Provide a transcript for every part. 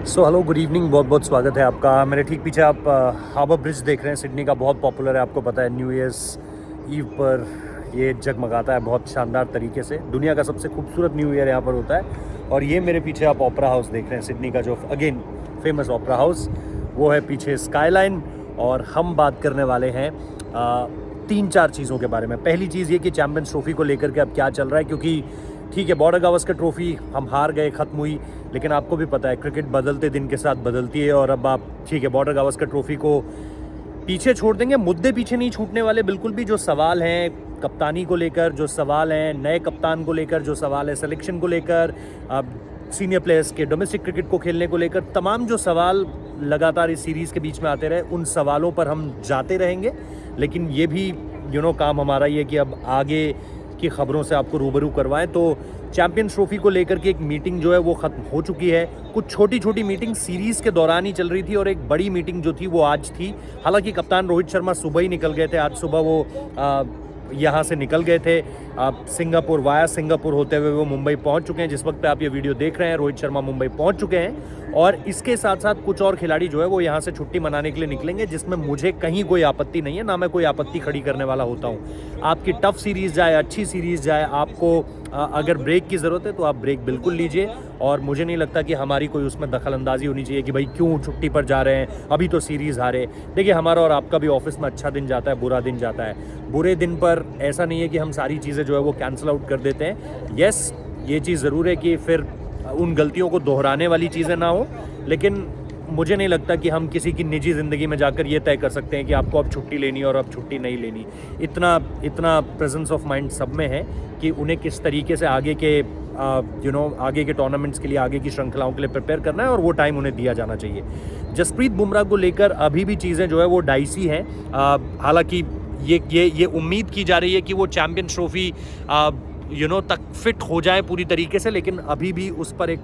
Hello good evening, बहुत बहुत स्वागत है आपका। मेरे ठीक पीछे आप हार्बर ब्रिज देख रहे हैं। सिडनी का बहुत पॉपुलर है, आपको पता है। न्यू ईयर्स ईव पर ये जगमगाता है बहुत शानदार तरीके से। दुनिया का सबसे खूबसूरत न्यू ईयर यहाँ पर होता है। और ये मेरे पीछे आप ओपेरा हाउस देख रहे हैं, सिडनी का जो अगेन फेमस ओपेरा हाउस, वो है पीछे स्काईलाइन। और हम बात करने वाले हैं 3-4 चीज़ों के बारे में। पहली चीज़ ये कि चैम्पियंस ट्रॉफी को लेकर के अब क्या चल रहा है, क्योंकि ठीक है बॉर्डर गावस्कर ट्रॉफी हम हार गए, ख़त्म हुई, लेकिन आपको भी पता है क्रिकेट बदलते दिन के साथ बदलती है। और अब आप ठीक है बॉर्डर गावस्कर ट्रॉफी को पीछे छोड़ देंगे, मुद्दे पीछे नहीं छूटने वाले बिल्कुल भी। जो सवाल हैं कप्तानी को लेकर, जो सवाल हैं नए कप्तान को लेकर, जो सवाल है सिलेक्शन को लेकर, अब सीनियर प्लेयर्स के डोमेस्टिक क्रिकेट को खेलने को लेकर, तमाम जो सवाल लगातार इस सीरीज़ के बीच में आते रहे, उन सवालों पर हम जाते रहेंगे। लेकिन ये भी काम हमारा ये कि अब आगे की खबरों से आपको रूबरू करवाएं। तो चैंपियंस ट्रॉफी को लेकर के एक मीटिंग जो है वो ख़त्म हो चुकी है। कुछ छोटी छोटी मीटिंग सीरीज़ के दौरान ही चल रही थी, और एक बड़ी मीटिंग जो थी वो आज थी। हालांकि कप्तान रोहित शर्मा सुबह ही निकल गए थे। आज सुबह वो यहाँ से निकल गए थे सिंगापुर, वाया सिंगापुर होते हुए वो मुंबई पहुँच चुके हैं। जिस वक्त पे आप ये वीडियो देख रहे हैं, रोहित शर्मा मुंबई पहुँच चुके हैं। और इसके साथ साथ कुछ और खिलाड़ी जो है वो यहाँ से छुट्टी मनाने के लिए निकलेंगे, जिसमें मुझे कहीं कोई आपत्ति नहीं है, ना मैं कोई आपत्ति खड़ी करने वाला होता हूँ। आपकी टफ सीरीज़ जाए, अच्छी सीरीज़ जाए, आपको अगर ब्रेक की ज़रूरत है तो आप ब्रेक बिल्कुल लीजिए। और मुझे नहीं लगता कि हमारी कोई उसमें दखल अंदाजी होनी चाहिए कि भाई क्यों छुट्टी पर जा रहे हैं, अभी तो सीरीज़ हारे। देखिए हमारा और आपका भी ऑफिस में अच्छा दिन जाता है, बुरा दिन जाता है। बुरे दिन पर ऐसा नहीं है कि हम सारी चीज़ें जो है वो कैंसिल आउट कर देते हैं। येस, ये चीज़ ज़रूर है कि फिर उन गलतियों को दोहराने वाली चीज़ें ना हो, लेकिन मुझे नहीं लगता कि हम किसी की निजी ज़िंदगी में जाकर ये तय कर सकते हैं कि आपको अब छुट्टी लेनी और अब छुट्टी नहीं लेनी। इतना प्रेजेंस ऑफ माइंड सब में है कि उन्हें किस तरीके से आगे के आगे के टूर्नामेंट्स के लिए, आगे की श्रृंखलाओं के लिए प्रिपेयर करना है, और वो टाइम उन्हें दिया जाना चाहिए। जसप्रीत बुमराह को लेकर अभी भी चीज़ें जो है वो डाइसी हैं। हालांकि ये उम्मीद की जा रही है कि वो चैम्पियंस ट्रॉफी तक फिट हो जाए पूरी तरीके से, लेकिन अभी भी उस पर एक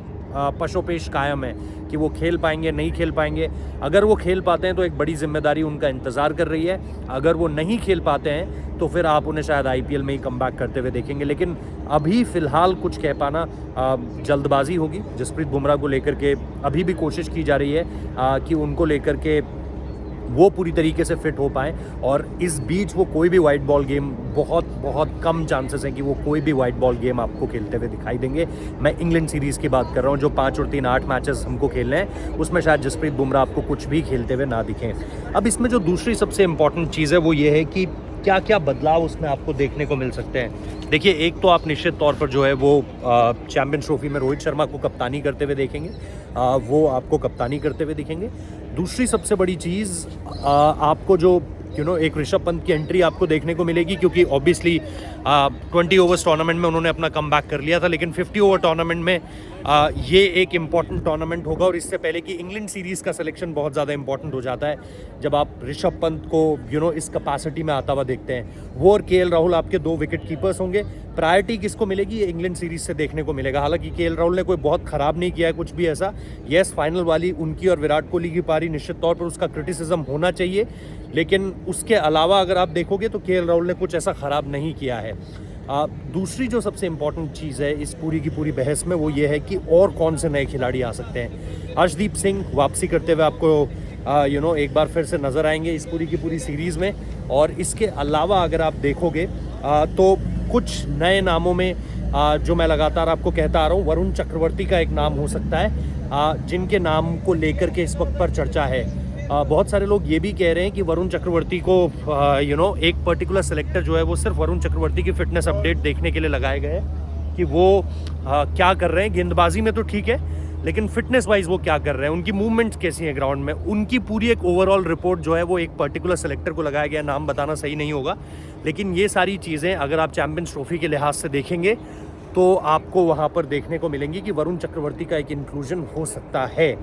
पशोपेश कायम है कि वो खेल पाएंगे नहीं खेल पाएंगे। अगर वो खेल पाते हैं तो एक बड़ी जिम्मेदारी उनका इंतज़ार कर रही है। अगर वो नहीं खेल पाते हैं तो फिर आप उन्हें शायद आईपीएल में ही कमबैक करते हुए देखेंगे। लेकिन अभी फ़िलहाल कुछ कह पाना जल्दबाजी होगी। जसप्रीत बुमराह को लेकर के अभी भी कोशिश की जा रही है कि उनको लेकर के वो पूरी तरीके से फिट हो पाएँ। और इस बीच वो कोई भी वाइट बॉल गेम, बहुत बहुत कम चांसेस हैं कि वो कोई भी वाइट बॉल गेम आपको खेलते हुए दिखाई देंगे। मैं इंग्लैंड सीरीज़ की बात कर रहा हूँ, जो 5 और 3 8 मैचेस हमको खेलने हैं, उसमें शायद जसप्रीत बुमराह आपको कुछ भी खेलते हुए ना दिखें। अब इसमें जो दूसरी सबसे इम्पॉर्टेंट चीज़ है वो ये है कि क्या क्या बदलाव उसमें आपको देखने को मिल सकते हैं। देखिए, एक तो आप निश्चित तौर पर जो है वो चैम्पियंस ट्रॉफी में रोहित शर्मा को कप्तानी करते हुए देखेंगे, वो आपको कप्तानी करते हुए दिखेंगे। दूसरी सबसे बड़ी चीज़ आपको जो एक ऋषभ पंत की एंट्री आपको देखने को मिलेगी, क्योंकि ऑब्वियसली 20 ओवर्स टूर्नामेंट में उन्होंने अपना कमबैक कर लिया था, लेकिन 50 ओवर टूर्नामेंट में ये एक इम्पॉर्टेंट टूर्नामेंट होगा। और इससे पहले कि इंग्लैंड सीरीज़ का सिलेक्शन बहुत ज़्यादा इंपॉर्टेंट हो जाता है जब आप ऋषभ पंत को इस कैपेसिटी में आता हुआ देखते हैं। वो और केएल राहुल आपके 2 विकेट कीपर्स होंगे। प्रायोरिटी किसको मिलेगी, ये इंग्लैंड सीरीज़ से देखने को मिलेगा। हालांकि केएल राहुल ने कोई बहुत ख़राब नहीं किया है कुछ भी ऐसा। येस, फाइनल वाली उनकी और विराट कोहली की पारी, निश्चित तौर पर उसका क्रिटिसिज्म होना चाहिए, लेकिन उसके अलावा अगर आप देखोगे तो केएल राहुल ने कुछ ऐसा ख़राब नहीं किया है। दूसरी जो सबसे इम्पॉर्टेंट चीज़ है इस पूरी की पूरी बहस में, वो ये है कि और कौन से नए खिलाड़ी आ सकते हैं। हर्षदीप सिंह वापसी करते हुए आपको एक बार फिर से नज़र आएंगे इस पूरी की पूरी सीरीज़ में। और इसके अलावा अगर आप देखोगे तो कुछ नए नामों में जो मैं लगातार आपको कहता आ रहा हूँ, वरुण चक्रवर्ती का एक नाम हो सकता है, जिनके नाम को लेकर के इस वक्त पर चर्चा है। बहुत सारे लोग ये भी कह रहे हैं कि वरुण चक्रवर्ती को एक पर्टिकुलर सेलेक्टर जो है वो सिर्फ वरुण चक्रवर्ती की फिटनेस अपडेट देखने के लिए लगाए गए हैं कि वो क्या कर रहे हैं। गेंदबाजी में तो ठीक है, लेकिन फिटनेस वाइज वो क्या कर रहे हैं, उनकी मूवमेंट्स कैसी हैं ग्राउंड में, उनकी पूरी एक ओवरऑल रिपोर्ट जो है वो एक पर्टिकुलर सेलेक्टर को लगाया गया। नाम बताना सही नहीं होगा, लेकिन ये सारी चीज़ें अगर आप चैम्पियंस ट्रॉफी के लिहाज से देखेंगे तो आपको वहाँ पर देखने को मिलेंगी कि वरुण चक्रवर्ती का एक इंक्लूजन हो सकता है।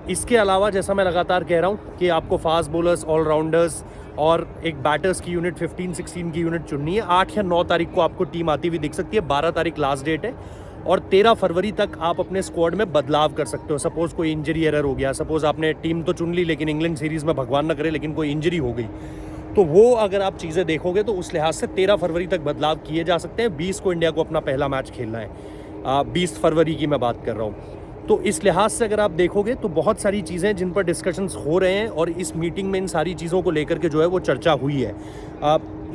इसके अलावा जैसा मैं लगातार कह रहा हूँ कि आपको फास्ट बॉलर्स, ऑलराउंडर्स और एक बैटर्स की यूनिट 15-16 की यूनिट चुननी है। 8 या 9 तारीख को आपको टीम आती हुई दिख सकती है। 12 तारीख लास्ट डेट है और 13 फरवरी तक आप अपने स्क्वाड में बदलाव कर सकते हो। सपोज कोई इंजरी एरर हो गया, सपोज आपने टीम तो चुन ली लेकिन इंग्लैंड सीरीज़ में भगवान न करे लेकिन कोई इंजरी हो गई, तो वो अगर आप चीज़ें देखोगे तो उस लिहाज से 13 फरवरी तक बदलाव किए जा सकते हैं। 20 को इंडिया को अपना पहला मैच खेलना है, 20 फरवरी की मैं बात कर रहा हूँ। तो इस लिहाज से अगर आप देखोगे तो बहुत सारी चीज़ें जिन पर डिस्कशंस हो रहे हैं और इस मीटिंग में इन सारी चीज़ों को लेकर के जो है वो चर्चा हुई है।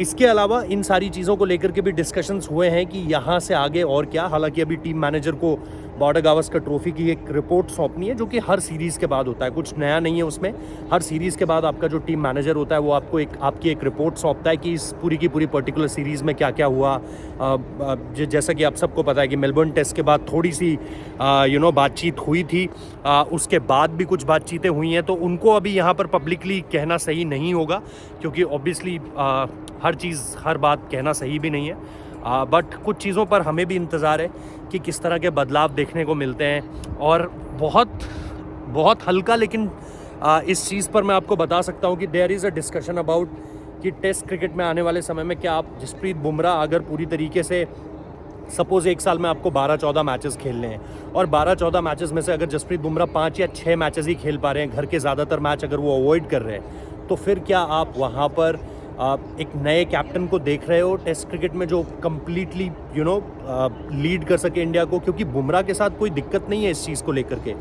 इसके अलावा इन सारी चीज़ों को लेकर के भी डिस्कशंस हुए हैं कि यहाँ से आगे और क्या। हालांकि अभी टीम मैनेजर को बॉर्डर गावस्कर ट्रॉफी की एक रिपोर्ट सौंपनी है, जो कि हर सीरीज़ के बाद होता है, कुछ नया नहीं है उसमें। हर सीरीज़ के बाद आपका जो टीम मैनेजर होता है वो आपको आपकी एक रिपोर्ट सौंपता है कि इस पूरी की पूरी पर्टिकुलर सीरीज़ में क्या क्या हुआ। जैसा कि आप सबको पता है कि मेलबर्न टेस्ट के बाद थोड़ी सी बातचीत हुई थी, उसके बाद भी कुछ बातचीतें हुई हैं, तो उनको अभी यहाँ पर पब्लिकली कहना सही नहीं होगा, क्योंकि ऑब्वियसली हर चीज़ हर बात कहना सही भी नहीं है। बट कुछ चीज़ों पर हमें भी इंतज़ार है कि किस तरह के बदलाव देखने को मिलते हैं। और बहुत हल्का, लेकिन इस चीज़ पर मैं आपको बता सकता हूँ कि there is a discussion about कि टेस्ट क्रिकेट में आने वाले समय में क्या आप जसप्रीत बुमराह अगर पूरी तरीके से सपोज़ एक साल में आपको 12-14 मैचेस खेलने हैं और 12-14 मैचेस में से अगर जसप्रीत बुमराह 5 या 6 मैचेस ही खेल पा रहे हैं, घर के ज़्यादातर मैच अगर वो अवॉइड कर रहे हैं, तो फिर क्या आप वहाँ पर एक नए कैप्टन को देख रहे हो टेस्ट क्रिकेट में जो कम्प्लीटली लीड कर सके इंडिया को? क्योंकि बुमराह के साथ कोई दिक्कत नहीं है इस चीज़ को लेकर के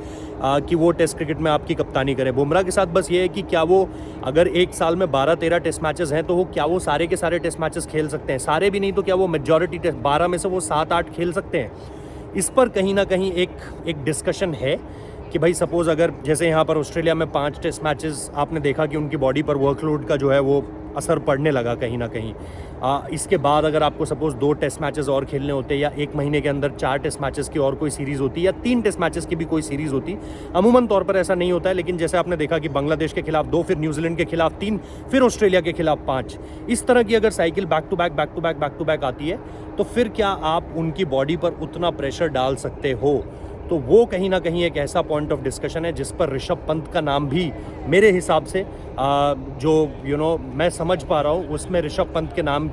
कि वो टेस्ट क्रिकेट में आपकी कप्तानी करे। बुमराह के साथ बस ये है कि क्या वो अगर एक साल में 12-13 टेस्ट मैचेस हैं तो वो क्या वो सारे के सारे टेस्ट मैचेस खेल सकते हैं? सारे भी नहीं तो क्या वो मेजॉरिटी टेस्ट 12 में से वो 7-8 खेल सकते हैं? इस पर कहीं ना कहीं एक डिस्कशन है कि भाई सपोज़ अगर जैसे यहाँ पर ऑस्ट्रेलिया में 5 टेस्ट मैचेस आपने देखा कि उनकी बॉडी पर वर्कलोड का जो है वो असर पड़ने लगा कहीं ना कहीं। इसके बाद अगर आपको सपोज़ 2 टेस्ट मैचेस और खेलने होते या 1 महीने के अंदर 4 टेस्ट मैचेस की और कोई सीरीज़ होती या 3 टेस्ट मैचेस की भी कोई सीरीज़ होती। अमूमन तौर पर ऐसा नहीं होता है, लेकिन जैसे आपने देखा कि बांग्लादेश के खिलाफ 2, फिर न्यूजीलैंड के खिलाफ 3, फिर ऑस्ट्रेलिया के खिलाफ 5, इस तरह की अगर साइकिल बैक टू बैक आती है, तो फिर क्या आप उनकी बॉडी पर उतना प्रेशर डाल सकते हो? तो वो कहीं ना कहीं एक ऐसा पॉइंट ऑफ डिस्कशन है जिस पर ऋषभ पंत का नाम भी मेरे हिसाब से जो मैं समझ पा रहा हूँ उसमें ऋषभ पंत के नाम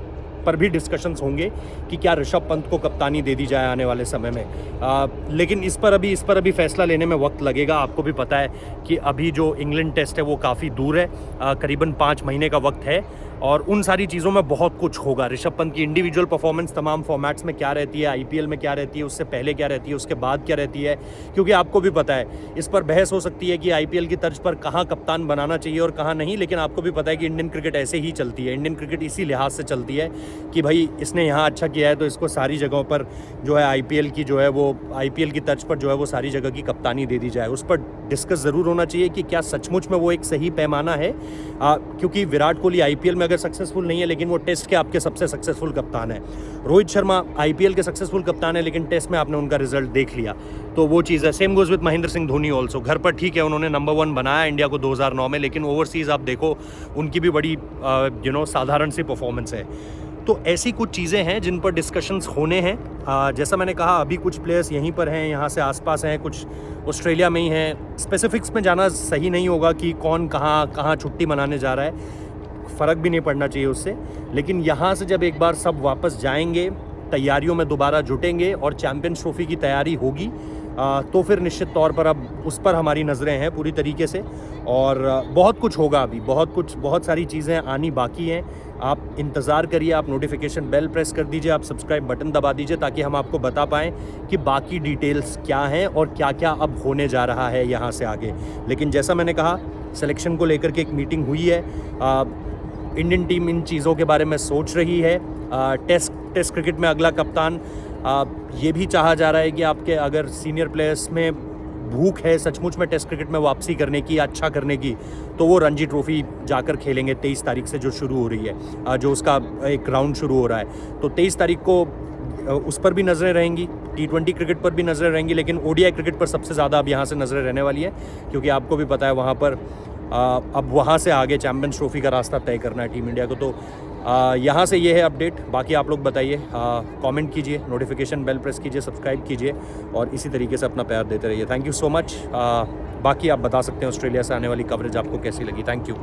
पर भी डिस्कशंस होंगे कि क्या ऋषभ पंत को कप्तानी दे दी जाए आने वाले समय में। लेकिन इस पर अभी फैसला लेने में वक्त लगेगा। आपको भी पता है कि अभी जो इंग्लैंड टेस्ट है वो काफ़ी दूर है, करीबन 5 महीने का वक्त है और उन सारी चीज़ों में बहुत कुछ होगा। ऋषभ पंत की इंडिविजुअल परफॉर्मेंस तमाम फॉर्मेट्स में क्या रहती है, आईपीएल में क्या रहती है, उससे पहले क्या रहती है, उसके बाद क्या रहती है, क्योंकि आपको भी पता है इस पर बहस हो सकती है कि आईपीएल की तर्ज पर कहाँ कप्तान बनाना चाहिए और कहाँ नहीं। लेकिन आपको भी पता है कि इंडियन क्रिकेट ऐसे ही चलती है। इंडियन क्रिकेट इसी लिहाज से चलती है कि भाई इसने यहाँ अच्छा किया है तो इसको सारी जगहों पर जो है आईपीएल की तर्ज पर जो है वो सारी जगह की कप्तानी दे दी जाए। उस पर डिस्कस ज़रूर होना चाहिए कि क्या सचमुच में वो एक सही पैमाना है, क्योंकि विराट कोहली आईपीएल में अगर सक्सेसफुल नहीं है लेकिन वो टेस्ट के आपके सबसे सक्सेसफुल कप्तान है। रोहित शर्मा आईपीएल के सक्सेसफुल कप्तान है लेकिन टेस्ट में आपने उनका रिजल्ट देख लिया, तो वो चीज़ है। Same goes with Mahendra Singh Dhoni also. घर पर ठीक है उन्होंने नंबर 1 बनाया इंडिया को 2009 में, लेकिन ओवरसीज़ आप देखो उनकी भी बड़ी साधारण सी परफॉर्मेंस है। तो ऐसी कुछ चीज़ें हैं जिन पर डिस्कशंस होने हैं। जैसा मैंने कहा अभी कुछ प्लेयर्स यहीं पर हैं, यहाँ से आसपास हैं, कुछ ऑस्ट्रेलिया में ही हैं। स्पेसिफिक्स में जाना सही नहीं होगा कि कौन कहाँ छुट्टी मनाने जा रहा है, फ़र्क भी नहीं पड़ना चाहिए उससे। लेकिन यहाँ से जब एक बार सब वापस जाएंगे, तैयारियों में दोबारा जुटेंगे और चैम्पियंस ट्रॉफी की तैयारी होगी, तो फिर निश्चित तौर पर अब उस पर हमारी नज़रें हैं पूरी तरीके से। और बहुत कुछ होगा अभी, बहुत सारी चीज़ें आनी बाकी हैं। आप इंतज़ार करिए, आप नोटिफिकेशन बेल प्रेस कर दीजिए, आप सब्सक्राइब बटन दबा दीजिए ताकि हम आपको बता पाएँ कि बाकी डिटेल्स क्या हैं और क्या क्या अब होने जा रहा है यहाँ से आगे। लेकिन जैसा मैंने कहा सिलेक्शन को लेकर के एक मीटिंग हुई है, इंडियन टीम इन चीज़ों के बारे में सोच रही है। टेस्ट क्रिकेट में अगला कप्तान ये भी चाहा जा रहा है कि आपके अगर सीनियर प्लेयर्स में भूख है सचमुच में टेस्ट क्रिकेट में वापसी करने की, अच्छा करने की, तो वो रणजी ट्रॉफी जाकर खेलेंगे 23 तारीख से जो शुरू हो रही है, जो उसका एक राउंड शुरू हो रहा है। तो 23 तारीख को उस पर भी नज़रें रहेंगी, T20 क्रिकेट पर भी नज़रें रहेंगी, लेकिन ओडीआई क्रिकेट पर सबसे ज़्यादा अब यहाँ से नज़रें रहने वाली है, क्योंकि आपको भी पता है वहाँ पर अब वहाँ से आगे चैम्पियंस ट्रॉफी का रास्ता तय करना है टीम इंडिया को। तो यहाँ से ये है अपडेट। बाकी आप लोग बताइए, कमेंट कीजिए, नोटिफिकेशन बेल प्रेस कीजिए, सब्सक्राइब कीजिए और इसी तरीके से अपना प्यार देते रहिए। Thank you so much. बाकी आप बता सकते हैं ऑस्ट्रेलिया से आने वाली कवरेज आपको कैसी लगी। Thank you.